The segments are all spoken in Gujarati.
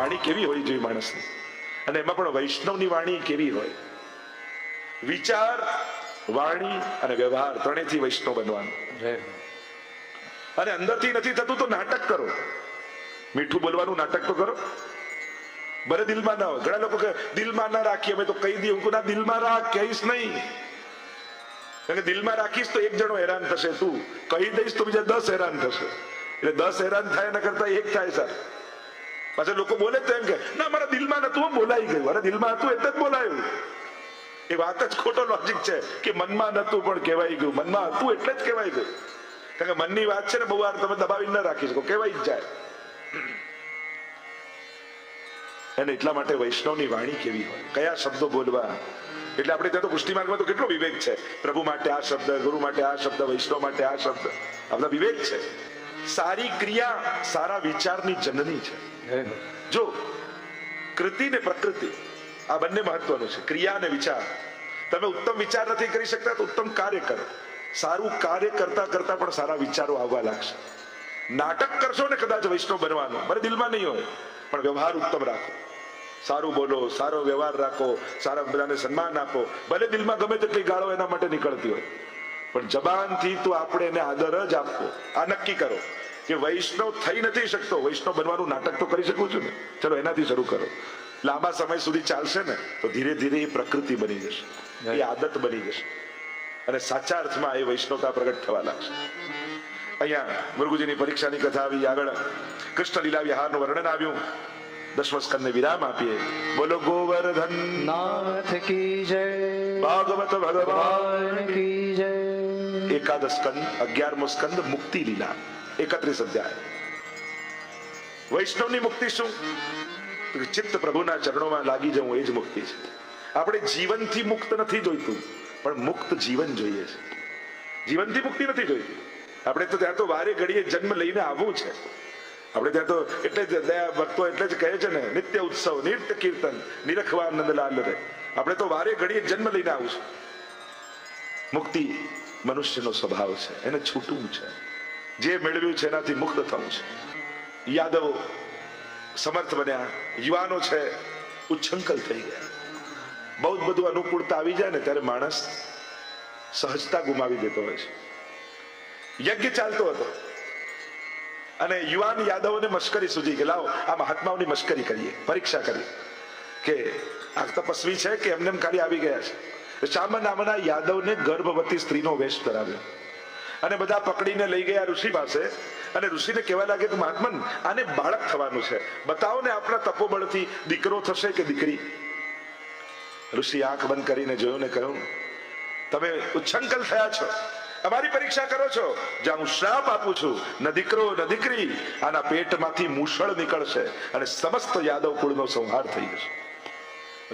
વાણી કેવી હોવી જોઈએ માણસની, અને એમાં પણ વૈષ્ણવની વાણી કેવી હોય? વિચાર, વાણી અને વ્યવહાર ત્રણેયથી વૈષ્ણવ બનવાનું. અને અંદરથી નથી થતું તો નાટક કરો, મીઠું બોલવાનું નાટક તો કરો, ભલે દિલમાં ના હોય. ઘણા લોકો કે દિલમાં ના રાખીએ, અમે તો કહી દઈએ. હું ના, દિલમાં રાખ, કહીશ નહીં. કારણ કે દિલમાં રાખીશ તો એક જણો હેરાન થશે, તું કહી દઈશ તો બીજા 10 હેરાન થશે. એટલે 10 હેરાન થાય એના કરતા એક થાય સર. પાછા લોકો બોલે તો એમ કે ના, મારા દિલમાં નતું, બોલાઈ ગયું. અરે દિલમાં હતું એટલે જ બોલાયું. એ વાત જ ખોટો લોજિક છે કે મનમાં નતું પણ કહેવાય ગયું. મનમાં હતું એટલે જ કહેવાય ગયું. કારણ કે મનની વાત છે ને, બહુ વાર તમે દબાવી ના રાખી શકો, કહેવાય જ જાય. અને એટલા માટે વૈષ્ણવની વાણી કેવી હોય, કયા શબ્દો બોલવા. એટલે આપણે ત્યાં તો પુષ્ટિ માર્ગમાં તો કેટલો વિવેક છે. પ્રભુ માટે આ શબ્દ, ગુરુ માટે આ શબ્દ, વૈષ્ણવ માટે આ શબ્દ. આ બધા વિવેક છે. સારી ક્રિયા સારા વિચારની જનની છે. જો કૃતિ ને પ્રકૃતિ આ બંને મહત્વનું છે. ક્રિયા અને વિચાર. તમે ઉત્તમ વિચાર નથી કરી શકતા તો ઉત્તમ કાર્ય કરો. સારું કાર્ય કરતા કરતા પણ સારા વિચારો આવવા લાગશે. નાટક કરશો ને કદાચ વૈષ્ણવ બનવાનું, ભલે દિલમાં નહીં હોય, પણ વ્યવહાર ઉત્તમ રાખો, સારું બોલો, સારો વ્યવહાર રાખો, સારા બધાને સન્માન આપો. ભલે દિલમાં ગમે તેટલી ગાળો એના માટે નીકળતી હોય, પણ જબાનથી તો આપણે એને આદર જ આપવો. આ નક્કી કરો કે વૈષ્ણવ થઈ નથી શકતો, વૈષ્ણવ બનવાનું નાટક તો કરી શકું છું ને, ચલો એનાથી શરૂ કરો. લાંબા સમય સુધી ચાલશે ને તો ધીરે ધીરે એ પ્રકૃતિ બની જશે, એ આદત બની જશે, અને સાચા અર્થમાં એ વૈષ્ણવતા પ્રગટ થવા લાગશે. અહીંયા મુર્ગુજીની પરીક્ષાની કથા આવી, આગળ કૃષ્ણ લીલા વિહારનું વર્ણન આવ્યું. 10મા સ્કંદને વિરામ આપીએ. બોલો ગોવર્ધન નાથ કી જય, ભાગવત ભગવાન કી જય. 11 સ્કંદ, 11મો સ્કંદ મુક્તિ લીલા, 31 અધ્યાય. વૈષ્ણવની મુક્તિ શું? ચિત્ત પ્રભુના ચરણોમાં લાગી જવું, એ જ મુક્તિ છે. આપણે જીવનથી મુક્ત નથી જોઈતું, પણ મુક્ત જીવન જોઈએ છે. જીવનથી મુક્તિ નથી જોઈતી. આપણે તો ત્યાં તો વારે ઘડીએ જન્મ લઈને આવવું છે. આપણે ત્યાં તો એટલે જ દયા ભક્તો એટલે જ કહે છે ને, નિત્ય ઉત્સવ, નિત્ય કીર્તન, નિરખવા નંદલાલ રે. આપણે તો વારે ઘડીએ જન્મ લઈને આવું છે. મુક્તિ મનુષ્યનો સ્વભાવ છે, એને છૂટવું છે. જે મેળવ્યું છે એનાથી મુક્ત થવું છે. યાદવો સમર્થ બન્યા, યુવાનો છે ઉચ્છંકલ થઈ ગયા. બહુ જ બધું અનુકૂળતા આવી જાય ને ત્યારે માણસ સહજતા ગુમાવી દેતો હોય છે. યજ્ઞ ચાલતો હતો અને યુવાન યાદવોને મશ્કરી સૂજી કે લાવો આ મહાત્માઓની મશ્કરી કરીએ, પરીક્ષા કરીએ કે આ તપસ્વી છે કે એમને ખાલી આવી ગયા છે. શામા નામના યાદવને ગર્ભવતી સ્ત્રીનો વેશ ધરાવ્યો અને બધા પકડીને લઈ ગયા ઋષિ પાસે. અને ઋષિને કહેવા લાગે કે મહાત્મન, આને બાળક થવાનું છે, બતાવો ને આપણા તપોબળથી દીકરો થશે કે દીકરી. ઋષિ આંખ બંધ કરીને જોયું ને કહ્યું, તમે ઉચ્છંકલ થયા છો, અમારી પરીક્ષા કરો છો. જ્યાં હું શ્રાપ આપું છું, ન દીકરો ન દીકરી, આના પેટમાંથી મૂષળ નીકળશે અને સમસ્ત યાદવ કુળનો સંહાર થઈ જશે.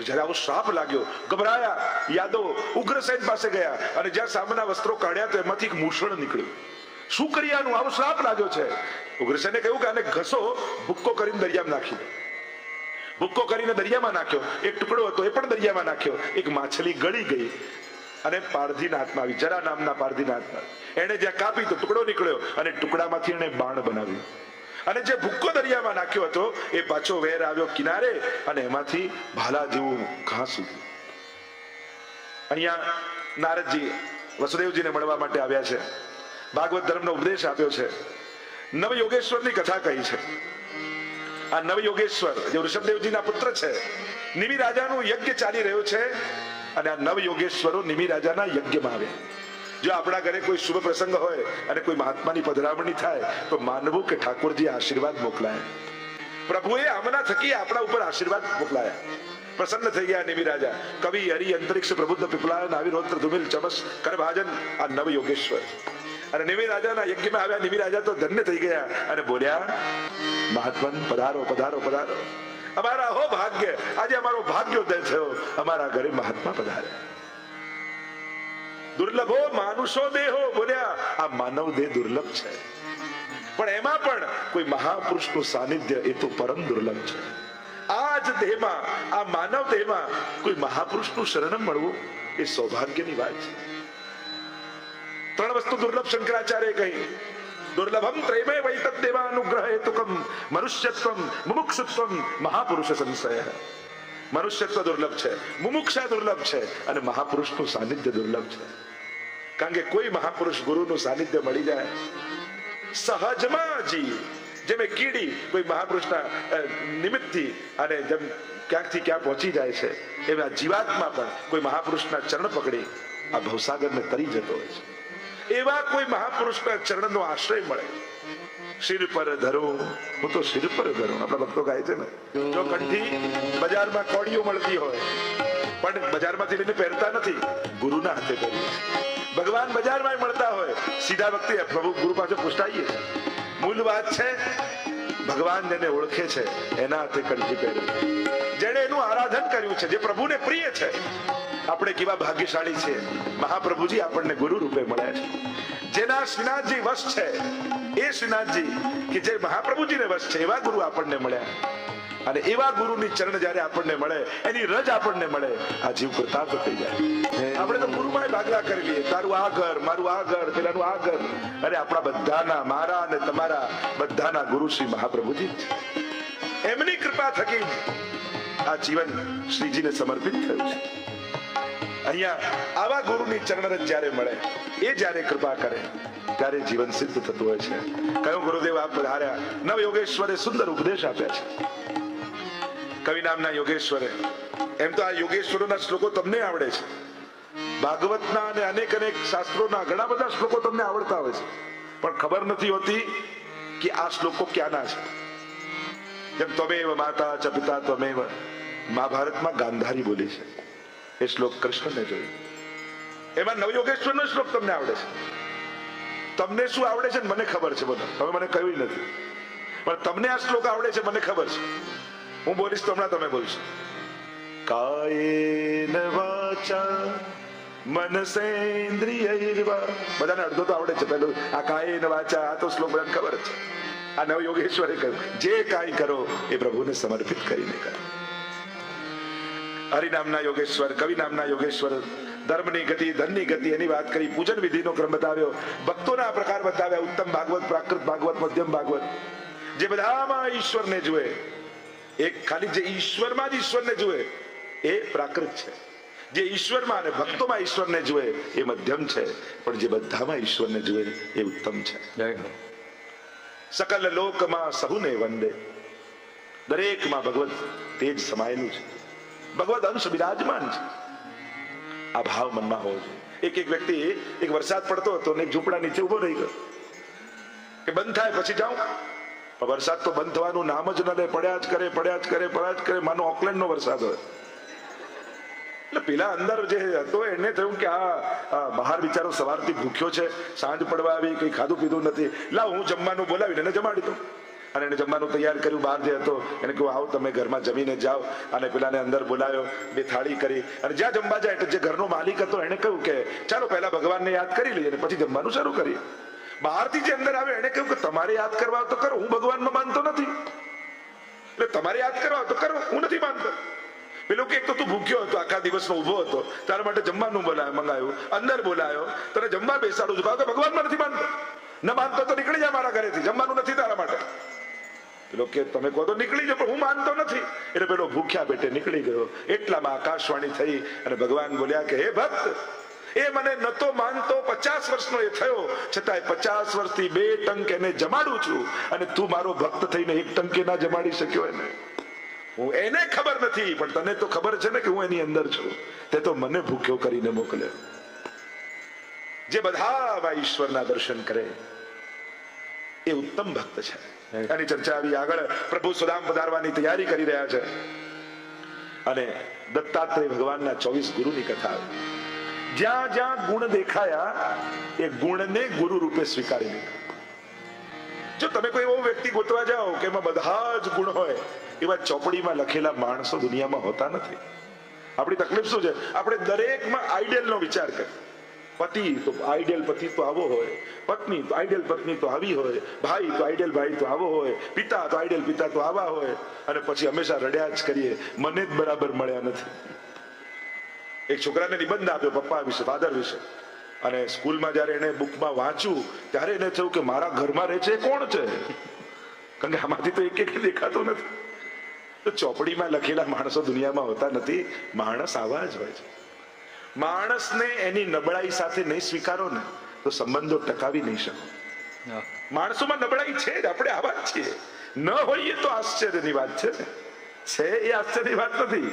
જયારે આવો શ્રાપ લાગ્યો, ગભરાયા યાદવ ઉગ્રસેન પાસે ગયા અને જ્યાં સામેના વસ્ત્રો કાઢ્યા તો એમાંથી એક મૂષળ નીકળ્યું. શું કરી આનું, આવો શ્રાપ લાગ્યો છે. ઉગ્રસેને કહ્યું કે આને ઘસો, ભૂક્કો કરીને દરિયામાં નાખી દો. ભૂક્કો કરીને દરિયામાં નાખ્યો. એક ટુકડો હતો એ પણ દરિયામાં નાખ્યો. એક માછલી ગળી ગઈ અને પારધીના હાથમાં આવી, જરા નામના પારધીના હાથમાં. એને જ્યાં કાપી તો ટુકડો નીકળ્યો અને ટુકડામાંથી એને બાણ બનાવ્યું. અને જે ભૂક્કો દરિયામાં નાખ્યો હતો એ પાછો વેર આવ્યો કિનારે અને એમાંથી ભાલા જેવું ઘાસ ઉગ્યું. અહીંયા નારદજી વસુદેવજીને મળવા માટે આવ્યા છે. ભાગવત ધર્મનો ઉપદેશ આપ્યો છે. નવયોગેશ્વરની કથા કહી છે. આ નવયોગેશ્વર જે ઋષભદેવજીના પુત્ર છે, નિમિ રાજાનું યજ્ઞ ચાલી રહ્યો છે અને આ નવયોગેશ્વરો નિમિ રાજાના યજ્ઞમાં આવ્યા. જો આપણા ઘરે કોઈ શુભ પ્રસંગ હોય અને કોઈ મહાત્માની પધરામણી થાય તો માનવું કે ઠાકોરજી આશીર્વાદ મોકલાયા. પ્રભુએ આમના થકી આપણા ઉપર આશીર્વાદ મોકલાયા. પ્રસન્ન થઈ ગયા નિમિ રાજા. કવિ હરિ અંતરિક્ષ પ્રબુદ્ધ પીપલાયન આવિરોત્ર ધુમિલ ચમસ કરભાજન આ નવયોગેશ્વર. અને નિમિ રાજાના યજ્ઞમાં આવ્યા. નિમિ રાજા તો ધન્ય થઈ ગયા અને બોલ્યા, મહાત્મન પધારો પધારો પધારો, અમારા હો ભાગ્ય, આજે અમારો ભાગ્યોદય થયો, અમારા ઘરે મહાત્મા પધાર્યા. દુર્લભો માનુષો દેહો, બોલ્યા આ માનવ દેહ દુર્લભ છે, પણ એમાં પણ કોઈ મહાપુરુષનું સાનિધ્ય એ તો પરમ દુર્લભ છે. આ જ દેહમાં, આ માનવ દેહમાં કોઈ મહાપુરુષનું શરણ મળવું એ સૌભાગ્યની વાત છે. 3 વસ્તુ દુર્લભ શંકરાચાર્ય કહી. દુર્લભમ ત્રયમે વૈતદ દેવાનુગ્રહ હેતુકમ મનુષ્યત્વમ મુમુક્ષુત્વમ મહાપુરુષ સંશય. મનુષ્યત્વ દુર્લભ છે, મુમુક્ષા દુર્લભ છે અને મહાપુરુષનું સાનિધ્ય દુર્લભ છે. કારણ કે કોઈ મહાપુરુષ ગુરુનું સાનિધ્ય મળી જાય સહજમાં જી, જેમ એક કીડી કોઈ મહાપુરુષના નિમિત્તથી અને જેમ ક્યાંકથી ક્યાં પહોંચી જાય છે, એમ આ જીવાત્મા પણ કોઈ મહાપુરુષના ચરણ પકડી આ ભવસાગરને તરી જતો હોય છે. એવા કોઈ મહાપુરુષના ચરણનો આશ્રય મળે. શિર પર ધરું, હું તો શિર પર ધરું, આપણા ભક્તો ગાય છે ને. જો કંઠી બજારમાં કોડીઓ મળતી હોય પણ બજારમાંથી લઈને પહેરતા નથી, ગુરુના હાથે પહેરીએ છીએ. ભગવાન બજારમાં મળતા હોય, સીધા વખતે પ્રભુ ગુરુ પાસે પૂછતાઈએ. મૂળ વાત છે ભગવાન જેને ઓળખે છે એના હાથે કંઠી પહેરે, જેને એનું આરાધન કર્યું છે, જે પ્રભુને પ્રિય છે. આપણે કેવા ભાગ્યશાળી છીએ, મહાપ્રભુજી આપણને ગુરુ રૂપે મળ્યા છે. જેના શ્રીનાથજી વશ છે એ શ્રીનાથજી કે જે મહાપ્રભુજીને વશ છે એવા ગુરુ આપણને મળ્યા. અને એવા ગુરુની ચરણ જ્યારે આપણને મળે, એની રજ આપણને મળે, આ જીવ કૃતાર્થ થઈ જાય. આપણે તો ગુરુમાં ભાગલા કરી લઈએ, તારું આ ઘર, મારું આ ઘર, પેલાનું આ ઘર. અરે આપણા બધાના, મારા અને તમારા બધાના ગુરુ શ્રી મહાપ્રભુજી છે. એમની કૃપા થકી આ જીવન શ્રીજીને સમર્પિત થયું છે. અહીંયા આવા ગુરુની ચરણ રજ જ્યારે મળે, એ જ્યારે કૃપા કરે ત્યારે જીવન સિદ્ધ થતું હોય છે. કયો ગુરુદેવ આપ પધાર્યા. નવ યોગેશ્વરે સુંદર ઉપદેશ આપ્યા છે. કવિ નામના યોગેશ્વરે, એમ તો આ યોગેશ્વરોના શ્લોકો તમને આવડે છે, ભાગવતના અને અનેક અનેક શાસ્ત્રોના ઘણા બધા શ્લોકો તમને આવડતા હોય છે, પણ ખબર નથી હોતી કે આ શ્લોકો ક્યાંના છે. જેમ ત્વમેવ માતા ચ પિતા ત્વમેવ, મહાભારતમાં ગાંધારી બોલી છે, એ શ્લોક કૃષ્ણને જોયું. એમાં નવયોગેશ્વરનો શ્લોક તમને આવડે છે. તમને શું આવડે છે મને ખબર છે બધું, તમે મને કહ્યું નથી, પણ તમને આ શ્લોક આવડે છે મને ખબર છે. હું બોલીશ તો હમણાં તમે બોલશો. કાયેન વાચા મનસેન્દ્રિયૈર્વા, બધાને અડધો તો આવડે છે. પેલું આ કાયેન વાચા, આ તો શ્લોક બધાને ખબર છે. આ નવ યોગેશ્વરે કહ્યું જે કાંઈ કરો એ પ્રભુને સમર્પિત કરીને કરો. હરિનામના યોગેશ્વર, કવિ નામના યોગેશ્વર ધર્મની ગતિ, ધનની ગતિ, એની વાત કરી. પૂજન વિધિનો ક્રમ બતાવ્યો, ભક્તોના પ્રકાર બતાવ્યા. ઉત્તમ ભાગવત, પ્રાકૃત ભાગવત, મધ્યમ ભાગવત, જે બધામાં ઈશ્વરને જુએ. એક ખાલી જે ઈશ્વરમાં જ ઈશ્વરને જુએ એ પ્રાકૃત છે, જે ઈશ્વરમાં અને ભક્તોમાં ઈશ્વરને જુએ એ મધ્યમ છે, પણ જે બધામાં ઈશ્વરને જુએ એ ઉત્તમ છે. સકલ લોકમાં સહુને વંદે, દરેકમાં ભગવત તેજ સમાયેલું છે, ભગવત અંશ બિરાજમાન છે. આ ભાવ મનમાં હોવો જોઈએ. એક એક વ્યક્તિ, એક વરસાદ પડતો હતો ને એક ઝૂંપડા નીચે ઉભો રહી ગયો કે બંધ થાય પછી જાઉં, પણ વરસાદ તો બંધ થવાનું નામ જ ન લે, પડ્યા જ કરે, પડ્યા જ કરે, પડ્યા જ કરે. માનો ઓકલેન્ડ નો વરસાદ હોય. એટલે પેલા અંદર જે હતો એને થયું કે આ બહાર બિચારો સવારથી ભૂખ્યો છે, સાંજ પડવા આવી, કઈ ખાધું પીધું નથી, લાવ હું જમવાનું બોલાવીને એને જમાડી દઉં. અને એને જમવાનું તૈયાર કર્યું. બહાર જે હતો એને કહ્યું આવો તમે ઘરમાં જમીને જાઓ. અને પેલાને અંદર બોલાવ્યો, બે થાળી કરી, અને જ્યાં જમવા જાય એટલે જે ઘરનો માલિક હતો એને કહ્યું કે ચાલો પહેલા ભગવાનને યાદ કરી લઈએ અને પછી જમવાનું શરૂ કરીએ. બહારથી જે અંદર આવે એને કહ્યું કે તમારે યાદ કરવા તો કરો, હું ભગવાનમાં માનતો નથી, એટલે તમારે યાદ કરવા તો કરો, હું નથી માનતો. પેલો કે એક તો તું ભૂખ્યો હતો, આખા દિવસનો ઉભો હતો, તારા માટે જમવાનું મંગાવ્યું, અંદર બોલાયો, તને જમવા બેસાડું છું, ભગવાનમાં નથી માનતો, ન માનતો તો નીકળી જા મારા ઘરેથી, જમવાનું નથી તારા માટે. પેલો કે તમે કહો તો નીકળી જાઓ, પણ હું માનતો નથી. એટલે પેલો ભૂખ્યા પેટે નીકળી ગયો. એટલામાં આકાશવાણી થઈ અને ભગવાન બોલ્યા કે હે ભક્ત, એ મને નતો માનતો, 50 વર્ષનો એ થયો, છતાંય 50 વર્ષથી 2 ટંક એને જમાડું છું, અને તું મારો ભક્ત થઈને 1 ટંકે ના જમાડી શક્યો એને. હું એને ખબર નથી, પણ તને તો ખબર છે ને કે હું એની અંદર છું. તે તો મને ભૂખ્યો કરીને મોકલ્યો. જે બધા ઈશ્વરના દર્શન કરે એ ઉત્તમ ભક્ત છે. એની ચર્ચા આવી આગળ. પ્રભુ સુદામ પધારવાની તૈયારી કરી રહ્યા છે અને દત્તાત્રેય ભગવાનના 24 ગુરુની કથા આવી. જ્યાં જ્યાં ગુણ દેખાયા એ ગુણને ગુરુ રૂપે સ્વીકારી લીધા. જો તમે કોઈ એવો વ્યક્તિ ગોતવા જાઓ કે એમાં બધા જ ગુણ હોય, એવા ચોપડીમાં લખેલા માણસો દુનિયામાં હોતા નથી. આપણી તકલીફ શું છે? આપણે દરેકમાં આઈડિયલનો વિચાર કરીએ. પતિ તો આઈડિયલ પતિ તો આવો હોય, પત્ની તો આઈડિયલ પત્ની તો આવી હોય, ભાઈ તો આઈડિયલ ભાઈ તો આવો હોય, પિતા તો આઈડિયલ પિતા તો આવા હોય, અને પછી હંમેશા રડ્યા જ કરીએ, મને જ બરાબર મળ્યા નથી. એક છોકરાને નિબંધ આપ્યો પપ્પા વિશે, ફાધર વિશે. અને સ્કૂલમાં જ્યારે એને બુકમાં વાંચ્યું ત્યારે એને થયું કે મારા ઘરમાં રહે છે એ કોણ છે, કારણ કે આમાંથી તો એક દેખાતું નથી. તો ચોપડીમાં લખેલા માણસો દુનિયામાં હોતા નથી, માણસ આવા જ હોય છે. માણસને એની નબળાઈ સાથે નહીં સ્વીકારો ને તો સંબંધો ટકાવી નહીં શકો. માણસોમાં નબળાઈ છે જ, આપણે આવા જ છીએ. ન હોઈએ તો આશ્ચર્યની વાત છે ને, છે એ આશ્ચર્યની વાત નથી.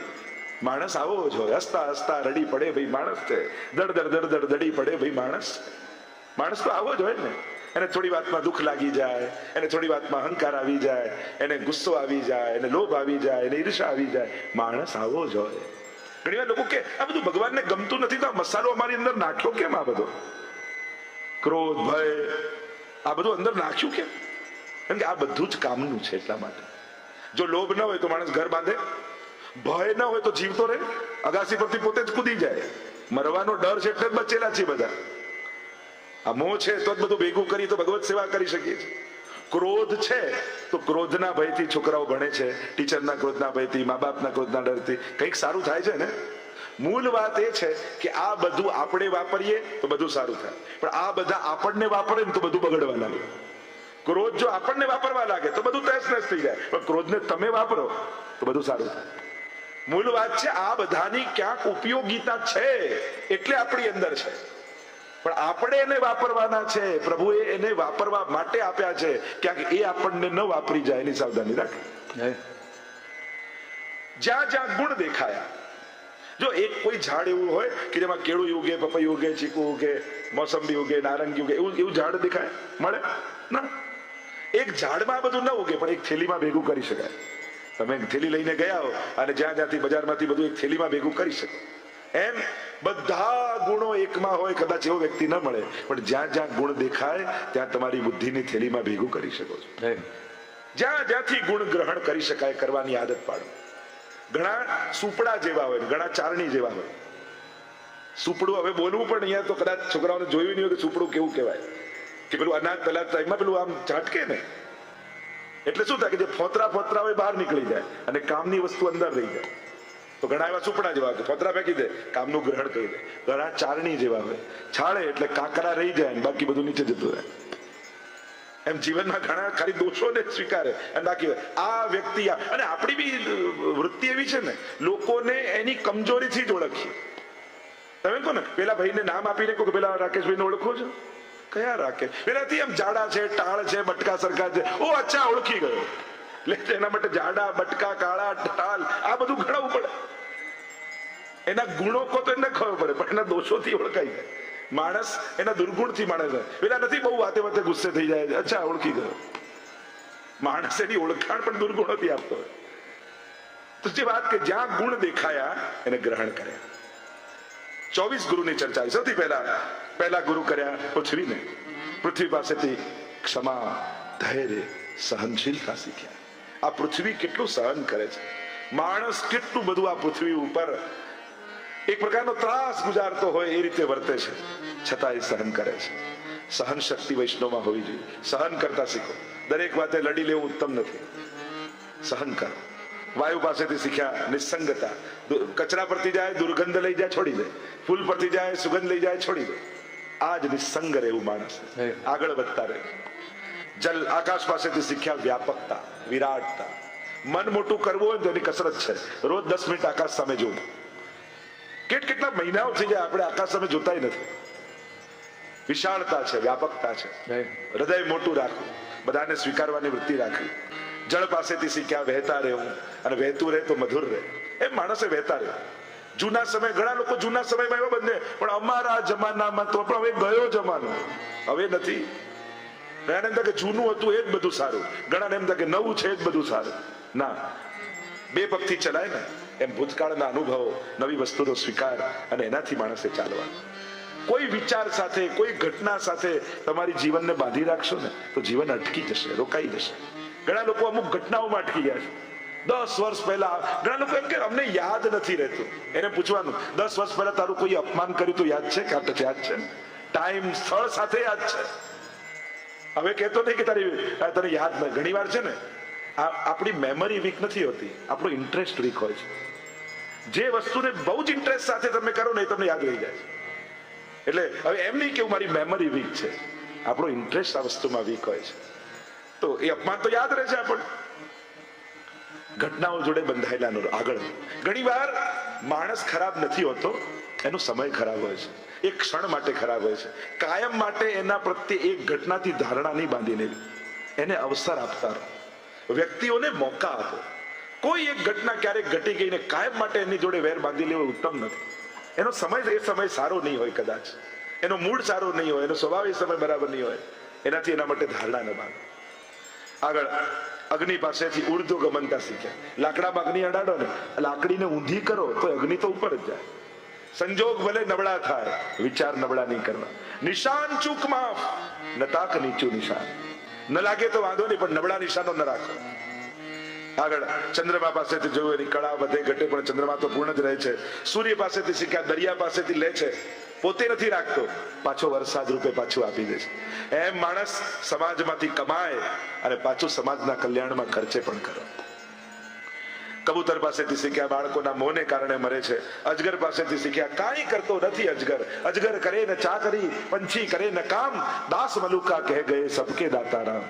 માણસ આવો જ હોય, હસતા હસતા રડી પડે ભાઈ માણસ છે, દડ દડી પડે ભાઈ માણસ. માણસ તો આવો જ હોય ને. એને થોડી વાતમાં દુઃખ લાગી જાય, એને થોડી વાતમાં અહંકાર આવી જાય, એને ગુસ્સો આવી જાય, એને લોભ આવી જાય, એને ઈર્ષા આવી જાય. માણસ આવો જ હોય. ઘણી વાર લોકો કે આ બધું ભગવાનને ગમતું નથી તો આ મસાલો અમારી અંદર નાખ્યો કેમ? આ બધો ક્રોધ, ભય, આ બધું અંદર નાખ્યું કેમ? કારણ કે આ બધું જ કામનું છે. એટલા માટે જો લોભ ન હોય તો માણસ ઘર બાંધે, ભય ન હોય તો જીવતો રહે, અગાસી પરથી પોતે જ કૂદી જાય. મરવાનો ડર છે એટલે જ બચેલા છે બધા. આ મોહ છે તો જ બધું ભેગું કરી તો ભગવત સેવા કરી શકીએ છીએ. ક્રોધ છે તો ક્રોધના ભયથી છોકરાઓ ભણે છે, ટીચરના ક્રોધના ભયથી, મા બાપના ક્રોધના ડરથી કંઈક સારું થાય છે ને. મૂળ વાત એ છે કે આ બધું આપણે વાપરીએ તો બધું સારું થાય, પણ આ બધા આપણને વાપરે ને તો બધું બગડવા લાગે. ક્રોધ જો આપણને વાપરવા લાગે તો બધું તહેસ નહેસ થઈ જાય, પણ ક્રોધને તમે વાપરો તો બધું સારું થાય. મૂળ વાત છે આ બધાની ક્યાંક ઉપયોગીતા છે એટલે આપણી અંદર છે, પણ આપણે એને વાપરવાના છે. પ્રભુએ એને વાપરવા માટે આપ્યા છે, ક્યાંક એ આપણને ન વાપરી જાય એની સાવધાની રાખે. જ્યાં જ્યાં ગુણ દેખાયા, જો એક કોઈ ઝાડ એવું હોય કે જેમાં કેળું ઉગે, પપૈયું ઉગે, ચીકુ ઉગે, મોસંબી ઉગે, નારંગી ઉગે, એવું ઝાડ દેખાય મળે ના? એક ઝાડમાં બધું ન ઉગે પણ એક થેલીમાં ભેગું કરી શકાય. તમે એક થેલી લઈને ગયા હો અને જ્યાં જ્યાંથી બજારમાંથી બધું એક થેલીમાં ભેગું કરી શકો. એમ બધા ગુણો એકમાં હોય કદાચ એવો વ્યક્તિ ન મળે, પણ જ્યાં જ્યાં ગુણ દેખાય ત્યાં તમારી બુદ્ધિની થેલીમાં ભેગું કરી શકો છો. જ્યાં જ્યાંથી ગુણ ગ્રહણ કરી શકાય કરવાની આદત પાડો. ઘણા સુપડા જેવા હોય, ઘણા ચારણી જેવા હોય. સુપડું હવે બોલવું પણ અહીંયા તો કદાચ છોકરાઓને જોયું નહીં હોય કે સુપડું કેવું કહેવાય, કે પેલું અનાજ પેલા ટાઈમમાં પેલું આમ ઝાટકે ને એટલે શું થાય કે જે ફોતરા હોય બહાર નીકળી જાય અને કામની વસ્તુ અંદર રહી જાય. તો ઘણા એવા સુપડા જેવા હોય, ફોતરા ફેંકી દે, કામનું ગ્રહણ કરી દે. ઘણા ચારણી જેવા હોય, છાળે એટલે કાંકરા રહી જાય બાકી બધું નીચે જતું રહે. એમ જીવનમાં ઘણા ખાલી દોષોને સ્વીકારે અને બાકી આ વ્યક્તિ અને આપણી બી વૃત્તિ એવી છે ને, લોકોને એની કમજોરીથી જ ઓળખીએ. તમે કહો ને પેલા ભાઈને નામ આપીને કહો કે પેલા રાકેશભાઈને ઓળખો છો? કયા રાકેશ? પેલાથી એમ જાડા છે, ટાળ છે, બટકા સરખા છે. ઓ અચ્છા, ઓળખી ગયો. એટલે એના માટે જાડા, બટકા, કાળા, ટાલ આ બધું ગણવું પડે. એના ગુણો કો તો એને ખબર પડે, પણ એના દોષોથી ઓળખાઈ જાય. માણસ એના દુર્ગુણથી માણસ પેલા નથી બહુ વાતે વાતે ગુસ્સે થઈ જાય, અચ્છા ઓળખી ગયો. માણસ એની ઓળખાણ પણ દુર્ગુણોથી આપતો હોય. તો જે વાત કે જ્યાં ગુણ દેખાયા એને ગ્રહણ કર્યા. 24 ગુરુની ચર્ચા. સૌથી પહેલા ગુરુ કર્યા પૃથ્વીને. પૃથ્વી પાસેથી ક્ષમા, ધૈર્ય, સહનશીલતા શીખ્યા. આ પૃથ્વી કેટલું સહન કરે છે. માણસ કેટલું બધું આ પૃથ્વી ઉપર એક પ્રકારનો ત્રાસ ગુજારતો હોય એ રીતે વર્તે છે, છતાં એ સહન કરે છે. સહન શક્તિ વૈષ્ણવમાં હોવી જોઈએ. સહન કરતા શીખો. દરેક વાતે લડી લેવું ઉત્તમ નથી. સહન કરો. વાયુ પાસેથી શીખ્યા નિસંગતા. કચરા પરથી જાય, દુર્ગંધ લઈ જાય, છોડી દે. ફૂલ પરથી જાય, સુગંધ લઈ જાય, છોડી દે. આ જ નિસંગ રહેવું માણસ, આગળ વધતા રહે. જલ આકાશ પાસેથી શીખ્યા વ્યાપકતા, વિરાટતા. મન મોટું કરવું હોય તો એની કસરત છે. રોજ 10 મિનિટ આકાશ સામે જોવું. કેટલા મહિનાઓ થઈ જાય આપણે આકાશ સામે જોતા નથી. વિશાળતા છે, વ્યાપકતા છે. હૃદય મોટું રાખવું, બધાને સ્વીકારવાની વૃત્તિ રાખવી. જળ પાસેથી શીખ્યા વહેતા રહેવું, અને વહેતું રહે તો મધુર રહે. એમ માણસે વહેતા રહે. જૂના સમય, ઘણા લોકો જૂના સમયમાં એવા બંને, પણ અમારા જમાનામાં તો પણ હવે ગયો જમાનો, હવે નથી. ઘણા એમ થાય કે જૂનું હતું એ જ બધું સારું, ઘણા એમ થાય કે નવું છે એ જ બધું સારું. ના, બે પગથી ચલાય ને એમ ભૂતકાળના અનુભવો, નવી વસ્તુનો સ્વીકાર અને એનાથી માણસે ચાલવાનું. કોઈ વિચાર સાથે, કોઈ ઘટના સાથે તમારી જીવનને બાંધી રાખશો ને તો જીવન અટકી જશે, રોકાઈ જશે. ઘણા લોકો અમુક ઘટનાઓમાં અટકી ગયા છે. 10 વર્ષ પહેલા ઘણા લોકો એમ કે અમને યાદ નથી રહેતું. એને પૂછવાનું 10 વર્ષ પહેલા તારું કોઈ અપમાન કર્યું તો યાદ છે? કે યાદ છે? ટાઈમ, સ્થળ સાથે યાદ છે. હવે કહેતો નહીં કે તને યાદ નહીં. ઘણી વાર છે ને આપણી મેમરી વીક નથી હોતી, આપણો ઇન્ટરેસ્ટ વીક હોય છે. જે વસ્તુને બહુ જ ઇન્ટરેસ્ટ સાથે તમે કરો ને એ તમને યાદ રહી જાય. એટલે હવે એમ નહીં કે મારી મેમરી વીક છે, આપણો ઇન્ટરેસ્ટ આ વસ્તુમાં વીક હોય છે, તો એ અપમાન તો યાદ રહે છે આપણને. ઘટનાઓ જોડે બંધાયેલા આગળ ઘણી વાર માણસ ખરાબ નથી હોતો, એનો સમય ખરાબ હોય છે, એક ક્ષણ માટે ખરાબ હોય છે. કાયમ માટે એના પ્રત્યે એક ઘટનાથી ધારણા નહીં બાંધીને એને અવસર આપતા રહો, વ્યક્તિઓને મોકા આપો. કોઈ એક ઘટના ક્યારેક ઘટી ગઈને કાયમ માટે એની જોડે વેર બાંધી લેવો ઉત્તમ નથી. એનો સમય એ સમય સારો નહીં હોય, કદાચ એનો મૂડ સારો નહીં હોય, એનો સ્વભાવ એ સમય બરાબર નહીં હોય, એનાથી એના માટે ધારણા ન બાંધો. આગળ અગ્નિ પાસેથી ઉર્ધ્વ ગમનતા શીખ્યા. લાકડામાં અગ્નિ અડાડો ને, લાકડીને ઊંધી કરો તો અગ્નિ તો ઉપર જ જાય. સંજોગ ભલે નબળા થાય, વિચાર નબળા નહીં કરવા. નિશાન ચૂક માફ, ન તાક નીચું નિશાન. ન લાગે તો વાંધો નહીં, પણ નબળા નિશાનો ન રાખો. આગળ ચંદ્રમા પાસેથી જોયું એની કળા વધે ઘટે, પણ ચંદ્રમા તો પૂર્ણ જ રહે છે. સૂર્ય પાસેથી શીખ્યા, દરિયા પાસેથી લે છે, પોતે નથી રાખતો, પાછો વરસાદ રૂપે પાછું આપી દે છે. એમ માણસ સમાજમાંથી કમાય અને પાછું સમાજના કલ્યાણમાં ખર્ચે પણ કરો. કબૂતર પાસેથી શીખ્યા, બાળકોના મોહને કારણે મરે છે. અજગર પાસેથી શીખ્યા, કાંઈ કરતો નથી અજગર, અજગર કરે ન ચાકરી, પંછી કરે ન કામ, દાસ મલુકા કહે ગયે સબકે દાતારામ.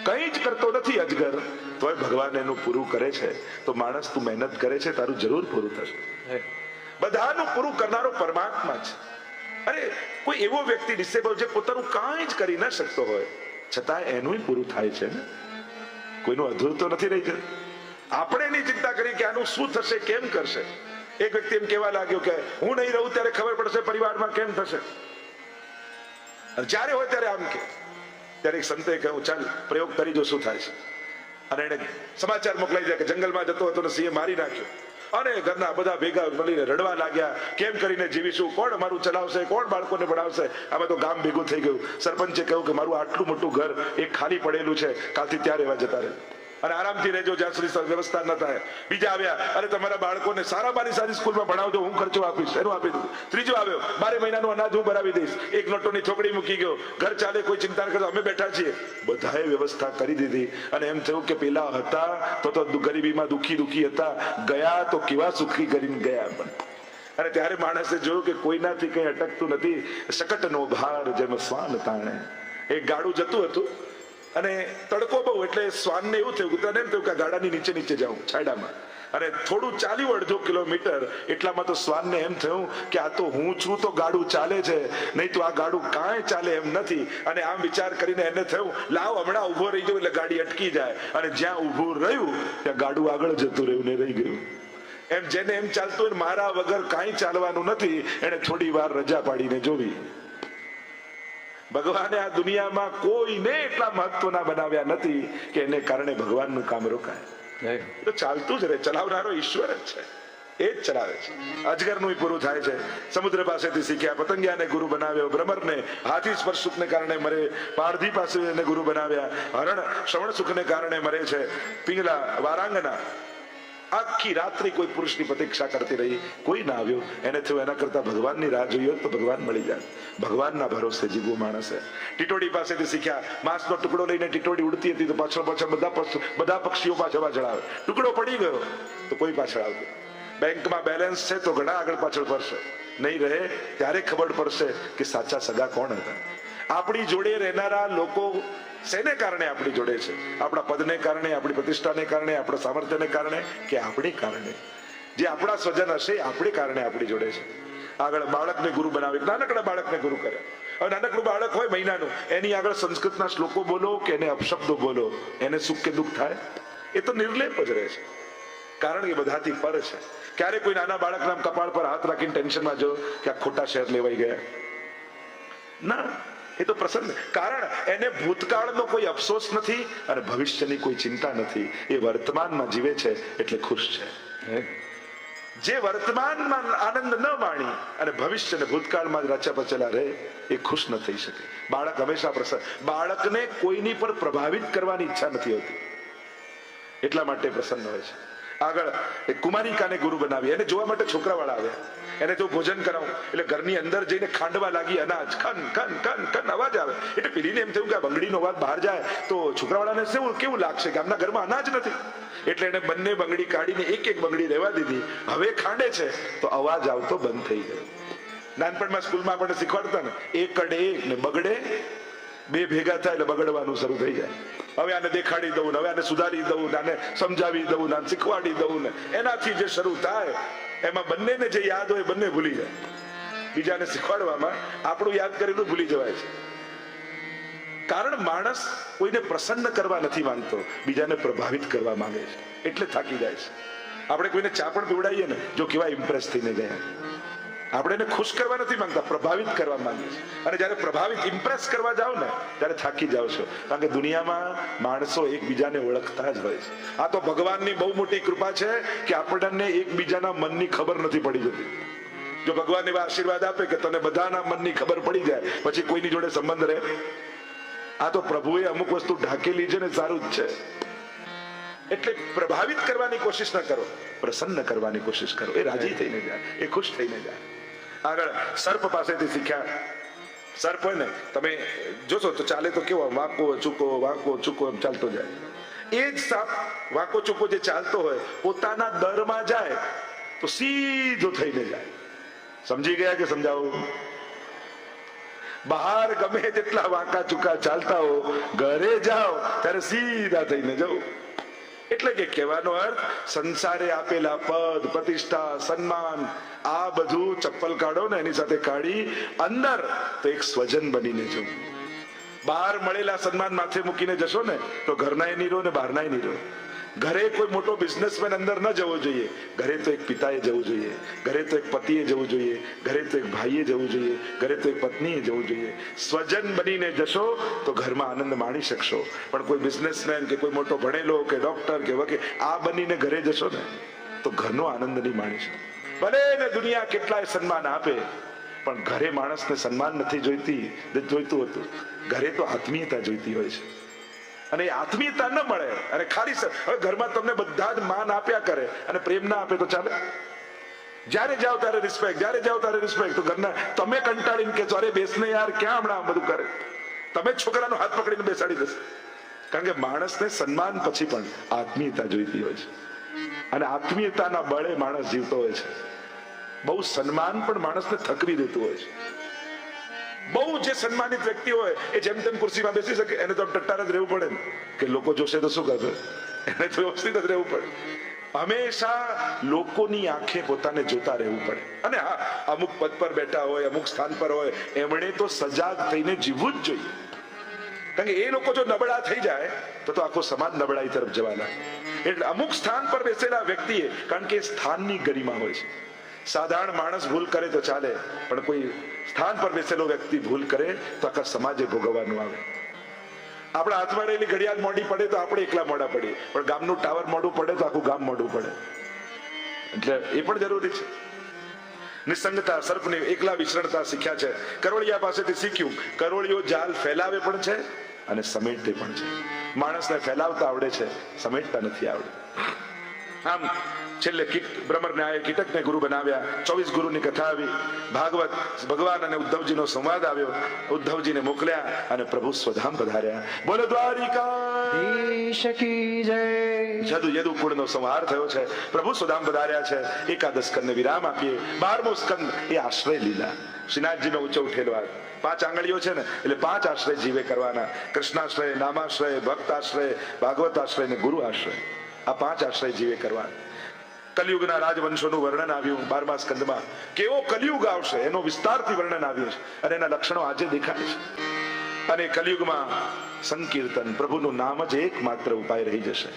કંઈ જ કરતો નથી અજગર, તોય ભગવાન એનું પૂરું કરે છે. તો માણસ તું મહેનત કરે છે, તારું જરૂર પૂરું થશે. બધાનું પૂરું કરનારો પરમાત્મા છે. અરે કોઈ એવો વ્યક્તિ ડિસેબલ છે, પોતાનું કાંઈ જ કરી ન શકતો હોય, છતાં એનું પૂરું થાય છે ને. કોઈનું અધૂરું તો નથી રહી જતું. આપણે એની ચિંતા કરી કે આનું શું થશે, કેમ કરશે. એક વ્યક્તિ એમ કહેવા લાગ્યો કે હું નહીં રહું ત્યારે ખબર પડશે પરિવારમાં કેમ થશે, જ્યારે હોય ત્યારે આમ કે. ત્યારે એક સંતે કહ્યું, ચાલ પ્રયોગ કરી જો શું થાય છે. અને એને સમાચાર મોકલાઈ જાય કે જંગલમાં જતો હતો ને સિંહે મારી નાખ્યો. અને ઘરના બધા ભેગા મળીને રડવા લાગ્યા, કેમ કરીને જીવીશું, કોણ અમારું ચલાવશે, કોણ બાળકોને ભણાવશે. આમાં તો ગામ ભેગું થઈ ગયું. સરપંચે કહ્યું કે મારું આટલું મોટું ઘર એક ખાલી પડેલું છે, કાલથી ત્યાં રહેવા જતા રહે અને આરામથી રહેજો જ્યાં સુધી વ્યવસ્થા ન થાય. બીજા આવ્યા, અરે તમારા બાળકોને સારામાં સારી સ્કૂલમાં ભણાવજો, હું ખર્ચો આપીશ, એનું આપી દીધું. ત્રીજો આવ્યો, 12 મહિનાનું અનાજ હું ભરાવી દઈશ. એક નોટોની થોકડી મૂકી ગયો, ઘર ચાલે, કોઈ ચિંતા ન કરતો, અમે બેઠા છીએ. બધાએ વ્યવસ્થા કરી દીધી. અને એમ થયું કે પેલા હતા તો ગરીબીમાં દુખી હતા, ગયા તો કેવા સુખી કરીને ગયા. પણ અને ત્યારે માણસે જોયું કે કોઈનાથી કઈ અટકતું નથી. શકટનો ભાર જેમ શ્વાન તાણે. એક ગાડું જતું હતું અને તડકો બહુ, એટલે શ્વાનને એવું થયું, કૂતરાને એમ થયું કે ગાડાની નીચે જાઉં છાયડામાં. અને થોડું ચાલ્યું 1.5 કિલોમીટર, એટલામાં તો શ્વાનને એમ થયું કે આ તો હું છું તો ગાડું ચાલે છે, નહીં તો આ ગાડું કાંઈ ચાલે એમ નથી. અને આમ વિચાર કરીને એને થયું, લાવ હમણાં ઉભો રહી જાઉં એટલે ગાડી અટકી જાય. અને જ્યાં ઉભું રહ્યું ત્યાં ગાડું આગળ જતું રહ્યું ને રહી ગયું. એમ જેને એમ ચાલતું હોય મારા વગર કાંઈ ચાલવાનું નથી, એને થોડી વાર રજા પાડીને જોવી. ભગવાને આ દુનિયામાં કોઈને એટલા મહત્વના બનાવ્યા નથી કે એને કારણે ભગવાનનું કામ રોકાય. તો ચાલતું જ રહે, ચલાવનારો ઈશ્વર જ છે, એ જ ચલાવે છે. અજગરનું પૂરું થાય છે. સમુદ્ર પાસેથી શીખ્યા, પતંગિયાને ગુરુ બનાવ્યો. ભ્રમરને હાથી સ્પર્શ સુખને કારણે મરે, પારધી પાસે એને ગુરુ બનાવ્યા. હરણ શ્રવણ સુખને કારણે મરે છે. પિંગલા વારાંગના આખી રાત્રિ કોઈ પુરુષની પ્રતીક્ષા કરતી રહી, કોઈ ના આવ્યો. એને થયું એના કરતા ભગવાનની રાહ જોઈએ તો ભગવાન મળી જાય. ભગવાનના ભરોસે જીવવું માણસે. ટીટોડી પાસેથી શીખ્યા, માંસનો ટુકડો લઈને ટીટોડી ઉડતી હતી તો પાછળ બધા પક્ષીઓ પાછળ આવે. ટુકડો પડી ગયો તો કોઈ પાછળ આવતું. બેંકમાં બેલેન્સ છે તો ઘણા આગળ પાછળ ફરશે, નહીં રહે ત્યારે ખબર પડશે કે સાચા સગા કોણ હતા. આપણી જોડે રહેનારા લોકો શેને કારણે આપણી જોડે છે? આપણા પદને કારણે, આપણી પ્રતિષ્ઠાને કારણે, આપણા સામર્થ્યને કારણે, કે આપણે કારણે? જે આપણા સ્વજન હશે આપણે કારણે આપણી જોડે છે. આગળ બાળકને ગુરુ બનાવે, નાનકડા બાળકને ગુરુ કરે. હવે નાનકડું બાળક હોય મહિનાનું, એની આગળ સંસ્કૃતના શ્લોકો બોલો કે એને અપશબ્દો બોલો, એને સુખ કે દુઃખ થાય? એ તો નિર્લેપ જ રહે છે, કારણ કે બધાથી પર છે. ક્યારે કોઈ નાના બાળકના કપાળ પર હાથ રાખીને ટેન્શનમાં જો કે આ ખોટા શેર લેવાઈ ગયા? ના, એ તો પ્રસન્ન. કારણ એને ભૂતકાળનો કોઈ અફસોસ નથી અને ભવિષ્યની કોઈ ચિંતા નથી. એ વર્તમાનમાં જીવે છે એટલે ખુશ છે. જે વર્તમાનમાં આનંદ ન માણી અને ભવિષ્ય ને ભૂતકાળમાં જ રાચા પચેલા રહે, એ ખુશ ન થઈ શકે. બાળક હંમેશા પ્રસન્ન. બાળકને કોઈની પર પ્રભાવિત કરવાની ઈચ્છા નથી હોતી, એટલા માટે પ્રસન્ન હોય છે. આગળ એક કુમારિકાને ગુરુ બનાવી. એને જોવા માટે છોકરાવાળા આવ્યા. એને જો ભોજન કરાવું એટલે ઘરની અંદર જઈને ખાંડવા લાગી અનાજ, ખન ખન ખન ખન અવાજ આવે. એટલે પેલીને એમ થયું કે આ બંગડીનો અવાજ બહાર જાય તો છોકરાવાળાને કેવું લાગશે કે આમના ઘરમાં અનાજ નથી. એટલે એને બંને બંગડી કાઢીને એક બંગડી રહેવા દીધી. હવે ખાંડે છે તો અવાજ આવતો બંધ થઈ ગયો. નાનપણમાં સ્કૂલમાં આપણને શીખવાડતા ને, એકડે એક ને બગડે બે ભેગા થાય એટલે બગડવાનું શરૂ થઈ જાય. હવે આને દેખાડી દઉં ને, હવે આને સુધારી દઉં ને, આને સમજાવી દઉં ને, આને શીખવાડી દઉં ને, એનાથી જે શરૂ થાય એમાં બંનેને જે યાદ હોય બંને ભૂલી જાય. બીજાને શીખવાડવામાં આપણું યાદ કરેલું ભૂલી જવાય છે. કારણ માણસ કોઈને પ્રસન્ન કરવા નથી માંગતો, બીજાને પ્રભાવિત કરવા માંગે છે, એટલે થાકી જાય છે. આપણે કોઈને ચા પણ પીવડાવીએ ને, જો કેવા ઇમ્પ્રેસ થઈને ગયા, આપણે એને ખુશ કરવા નથી માંગતા, પ્રભાવિત કરવા માંગીએ છીએ. અને જયારે પ્રભાવિત ઇમ્પ્રેસ કરવા જાઓ ને ત્યારે થાકી જાઓ છો, કારણ કે દુનિયામાં માણસો એકબીજાને ઓળખતા જ હોય છે. આ તો ભગવાનની બહુ મોટી કૃપા છે કે આપણને એકબીજાના મનની ખબર નથી પડી જતી. જો ભગવાન એવા આશીર્વાદ આપે કે તને બધાના મનની ખબર પડી જાય, પછી કોઈની જોડે સંબંધ રહે? આ તો પ્રભુએ અમુક વસ્તુ ઢાંકેલી છે ને, સારું જ છે. એટલે પ્રભાવિત કરવાની કોશિશ ન કરો, પ્રસન્ન કરવાની કોશિશ કરો. એ રાજી થઈને જાય, એ ખુશ થઈને જાય. આગળ સર્પ પાસેથી શીખ્યા. સર્પ હોય ને, તમે જોશો તો ચાલે તો કેવો વાંકો ચૂકો એમ ચાલતો જાય. એ જ સાપ વાંકો ચૂકો જે ચાલતો હોય, પોતાના દરમાં જાય તો સીધો થઈને જાય. સમજી ગયા કે સમજાવું? બહાર ગમે તેટલા વાંકા ચૂકા ચાલતા હો, ઘરે જાઓ ત્યારે સીધા થઈને જાઓ. એટલે કે કહેવાનો અર્થ, સંસારે આપેલા પદ, પ્રતિષ્ઠા, સન્માન, આ બધું ચપ્પલ કાઢો ને એની સાથે કાઢી અંદર તો એક સ્વજન બનીને જવું. બહાર મળેલા સન્માન માથે મૂકીને જશો ને તો ઘરનાય નહીં રહો ને બહારનાય નહીં રહો. ઘરે કોઈ મોટો બિઝનેસમેન અંદર ન જવો જોઈએ, ઘરે તો એક પિતાએ જવું જોઈએ, ઘરે તો એક પતિએ જવું જોઈએ, ઘરે તો એક ભાઈએ જવું જોઈએ, ઘરે તો એક પત્નીએ જવું જોઈએ. સ્વજન બનીને જશો તો ઘરમાં આનંદ માણી શકશો. પણ કોઈ બિઝનેસમેન કે કોઈ મોટો ભણેલો કે ડોક્ટર કે વકીલ આ બનીને ઘરે જશો ને તો ઘરનો આનંદ નહીં માણી શકો. ભલે ને દુનિયા કેટલાય સન્માન આપે, પણ ઘરે માણસને સન્માન નથી જોઈતું હતું. ઘરે તો આત્મીયતા જોઈતી હોય છે. અને એ આત્મીયતા ન મળે અને ખાલી હવે ઘરમાં તમને બધા જ માન આપ્યા કરે અને પ્રેમ ના આપે તો ચાલે? જ્યારે જાઓ ત્યારે રિસ્પેક્ટ, જ્યારે જાઓ ત્યારે રિસ્પેક્ટ, તો ઘરના તમે કંટાળીને કે અરે બેસને યાર, ક્યાં હમણાં આમ બધું કરે, તમે જ છોકરાનો હાથ પકડીને બેસાડી દેશો. કારણ કે માણસને સન્માન પછી પણ આત્મીયતા જોઈતી હોય છે. અને આત્મીયતાના બળે માણસ જીવતો હોય છે. બહુ સન્માન પણ માણસને થકવી દેતું હોય છે. બહુ જે સન્માનિત વ્યક્તિ હોય એ જેમ તેમ ખુરશીમાં બેસી શકે, એને તો ટટ્ટાર જ રહેવું પડે ને, કે લોકો જોશે તો શું કરશે, એને તો વ્યવસ્થિત જ રહેવું પડે. હંમેશા લોકોની આંખે પોતાને જોતા રહેવું પડે. અને હા, અમુક પદ પર બેઠા હોય, અમુક સ્થાન પર હોય, એમણે તો સજાગ થઈને જીવવું જ જોઈએ. કારણ કે એ લોકો જો નબળા થઈ જાય તો આખો સમાજ નબળાઈ તરફ જવા લાગે. એટલે અમુક સ્થાન પર બેસેલા વ્યક્તિએ, કારણ કે સ્થાનની ગરિમા હોય છે. સાધારણ માણસ ભૂલ કરે તો ચાલે, પણ કોઈ સ્થાન પર બેસેલો વ્યક્તિ ભૂલ કરે તો આખા સમાજે ભોગવવાનું આવે. આપણા હાથમાં રહેલી ઘડિયાળ મોડી પડે તો આપણે એકલા મોડા પડીએ, પણ ગામનું ટાવર મોડું પડે તો આખું ગામ મોડું પડે. એટલે એ પણ જરૂરી છે. નિસંગતા, સર્પની એકલા વિચરણતા શીખ્યા છે. કરોળિયા પાસેથી શીખ્યું, કરોળિયો જાલ ફેલાવે પણ છે અને સમેટે પણ છે. માણસને ફેલાવતા આવડે છે, સમેટતા નથી આવડે. આમ છેલ્લે બ્રહ્મર્ને કીટકને ગુરુ બનાવ્યા. 24 ગુરુની કથા આવી. ભાગવત, ભગવાન અને ઉદ્ધવજીનો સંવાદ આવ્યો. ઉદ્ધવજીને મોકલ્યા અને પ્રભુ સ્વધામ પધાર્યા. બોલો દ્વારિકાધીશ કી જય. યદુકુળનો સંહાર થયો છે, પ્રભુ સ્વધામ પધાર્યા છે. એકાદશ સ્કંદને વિરામ આપીએ. 12મો સ્કંદ એ આશ્રય લીલા. શ્રીનાથજીનો ઊંચો ઉઠેલો હાથ. 5 આંગળીઓ છે ને, એટલે 5 આશ્રય જીવે કરવાના. કૃષ્ણાશ્રય, નામાશ્રય, ભક્તાશ્રય, ભાગવતાશ્રય ને ગુરુ આશ્રય. આ 5 આશ્રય જીવે કરવાના. કલયુગના રાજવંશોનું વર્ણન આવ્યું 12મા સ્કંદમાં. કેવો કલયુગ આવશે એનો વિસ્તારથી વર્ણન આવ્યું છે અને એના લક્ષણો આજે દેખાય છે. અને કલયુગમાં સંકીર્તન, પ્રભુનું નામ જ એકમાત્ર ઉપાય રહી જશે.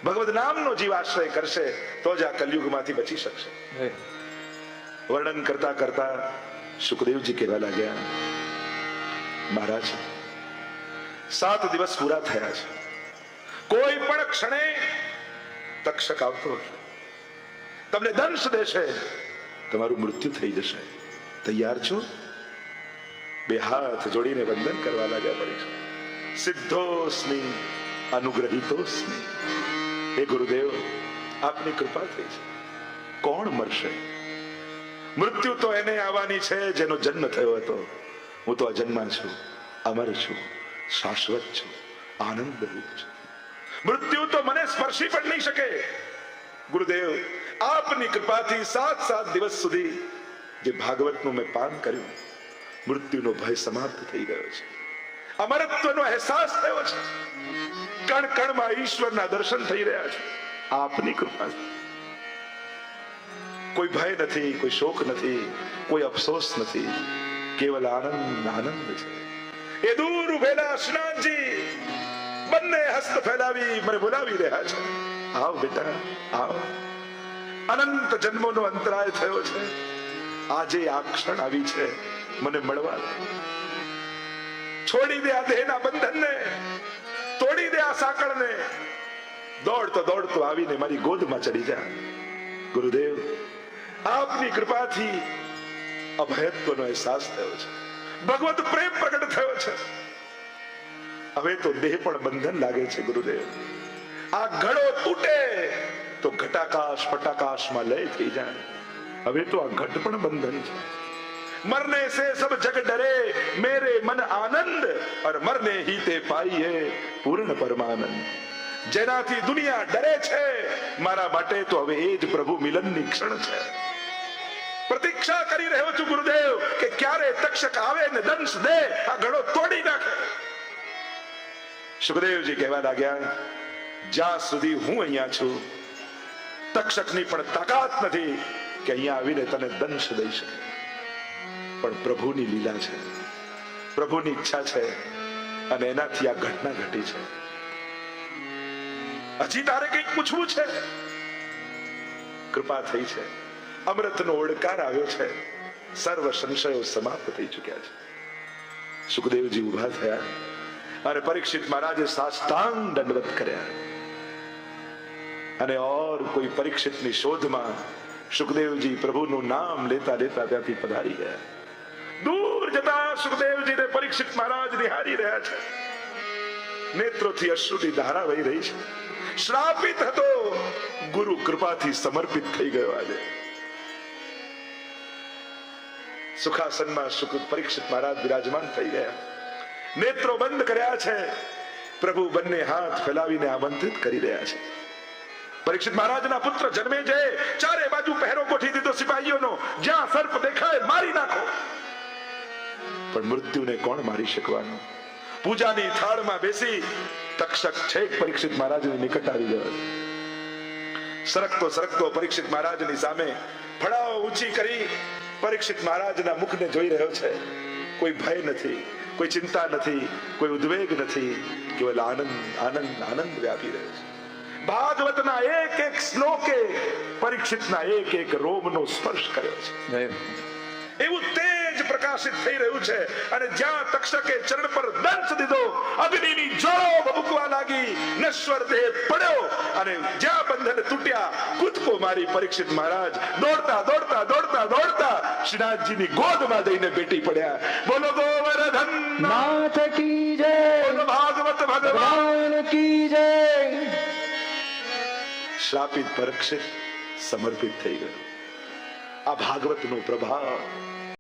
ભગવદ નામનો જીવ આશ્રય કરશે તો જ આ કલયુગમાંથી બચી શકશે. વર્ણન કરતા કરતા સુખદેવજી કહેવા લાગ્યા, મહારાજ 7 દિવસ પૂરા થયા છે. કોઈ પણ ક્ષણે તક્ષક આવતો હશે, તમને દંશ દેશે, તમારું મૃત્યુ થઈ જશે. તૈયાર છો? 2 હાથ જોડીને વંદન કરવા લાગ્યા પરીક્ષિત. સિદ્ધોસ્મિ અનુગ્રહિતોસ્મિ. હે ગુરુદેવ, આપની કૃપા થઈ છે. કોણ મરશે? મૃત્યુ તો એને આવવાની છે જેનો જન્મ થયો હતો. હું તો અજન્મા છું, અમર છું, શાશ્વત છું, આનંદ રૂપ છું. મૃત્યુ તો મને સ્પર્શી પણ નહીં શકે. ગુરુદેવ, આપની કૃપાથી 7 દિવસ સુધી જે ભાગવતનું મેં પાન કર્યું, મૃત્યુનો ભય સમાપ્ત થઈ ગયો છે, અમરત્વનો અહેસાસ થયો છે, કણ કણમાં ઈશ્વરના દર્શન થઈ રહ્યા છે આપની કૃપાથી. કોઈ ભય નથી, કોઈ શોક નથી, કોઈ અફસોસ નથી, કેવલ આનંદ આનંદ છે. એ દૂર ઉભેલા શ્રીનાથજી બંને હસ્ત ફેલાવી મને બોલાવી રહ્યા છે, આવ બેટા આવ. અનંત જન્મોનો અંતરાય થયો છે, આજે આ ક્ષણ આવી છે, મને મળવા દે. છોડી દે આ દેહના બંધનને, તોડી દે આ સાંકળને, દોડતો દોડતો આવીને મારી ગોદમાં ચડી જા. ગુરુદેવ, આપની કૃપાથી અભયત્વનો અહેસાસ થયો છે, ભગવત પ્રેમ પ્રગટ થયો છે. હવે તો દેહ પણ બંધન લાગે છે ગુરુદેવ. આ ઘડો તૂટે તો ઘટાકાશ પટાકાશમાં લય થઈ જાય. હવે તો આ ઘટ પણ બંધન છે. मरने से सब जग डरे, मेरे मन आनंद, और मरने ही ते पाई है पूर्ण परमानंद. જેનાથી દુનિયા ડરે છે, મારા માટે તો હવે એ જ પ્રભુ મિલનની ક્ષણ છે. પ્રતીક્ષા કરી રહ્યો છું ગુરુદેવ કે ક્યારે તક્ષક આવે ને દંશ દે, આ ઘડો તોડી નાખે. સુખદેવજી કહેવા લાગ્યા, જ્યાં સુધી હું અહીંયા છું, તક્ષકની પણ તાકાત નથી કે અહીંયા આવીને તને દંશ દઈ શકે. પણ પ્રભુની લીલા છે, પ્રભુની ઈચ્છા છે, અને એનાથી આ ઘટના ઘટી છે. હજી તારે કંઈક પૂછવું છે? કૃપા થઈ છે, અમૃતનો ઓડકાર આવ્યો છે, સર્વ સંશયો સમાપ્ત થઈ ચૂક્યા છે. સુખદેવજી ઉભા થયા અને પરીક્ષિત મહારાજે સાષ્ટાંગ દંડવત કર્યા. અને ઓર કોઈ પરીક્ષિતની શોધમાં સુખદેવજી પ્રભુનું નામ લેતા લેતા ત્યાંથી પધારી ગયા. દૂર જતા સુખદેવજીને પરીક્ષિત મહારાજ નિહારી રહ્યા છે. નેત્રોથી અશ્રુની ધારા વહી રહી છે. શ્રાપિત હતો, ગુરુ કૃપાથી સમર્પિત થઈ ગયો. આજે સુખાસનમાં પરીક્ષિત મહારાજ વિરાજમાન થઈ ગયા, નેત્રો બંધ કર્યા છે. પ્રભુ બંને હાથ ફેલાવીને આમંત્રિત કરી રહ્યા છે. પરીક્ષિત મહારાજના પુત્ર જન્મે છે, ચારે બાજુ પહેરો ગોઠવી દીધો સિપાહીઓનો, જ્યાં સર્પ દેખાય મારી નાખો. પણ મૃત્યુને કોણ મારી શકવાનું? પૂજાની થાળમાં બેસી તક્ષક છેક પરીક્ષિત મહારાજની નિકટ આવી ગયો. સરકતો સરકતો પરીક્ષિત મહારાજની સામે ફળાઓ ઊંચી કરી પરીક્ષિત મહારાજના મુખને જોઈ રહ્યો છે. કોઈ ભય નથી, કોઈ ચિંતા નથી, કોઈ ઉદ્વેગ નથી, કેવલ આનંદ આનંદ આનંદ વ્યાપી રહ્યો છે. ભાગવતના એક એક શ્લોકે પરીક્ષિતના એક એક રોમનો સ્પર્શ કર્યો છે. એવું તેજ પ્રકાશિત થઈ રહ્યું છે. અને જ્યાં તક્ષકે ચરણ પર દંશ દીધો, અગ્નિની જ્વાળાઓ ભભૂકવા લાગી, નશ્વર દેહ પડ્યો, અને જ્યાં બંધન તૂટ્યા, કૂદકો મારી પરીક્ષિત મહારાજ દોડતા દોડતા દોડતા દોડતા શ્રીનાથજીની ગોદમાં જઈને બેટી પડ્યા. બોલો ગોવર્ધન નાથ કી જય, બોલો ભાગવત ભગવાન કી જય. શ્રાપિત પરીક્ષિત સમર્પિત થઈ ગયો. આ ભાગવતનો પ્રભાવ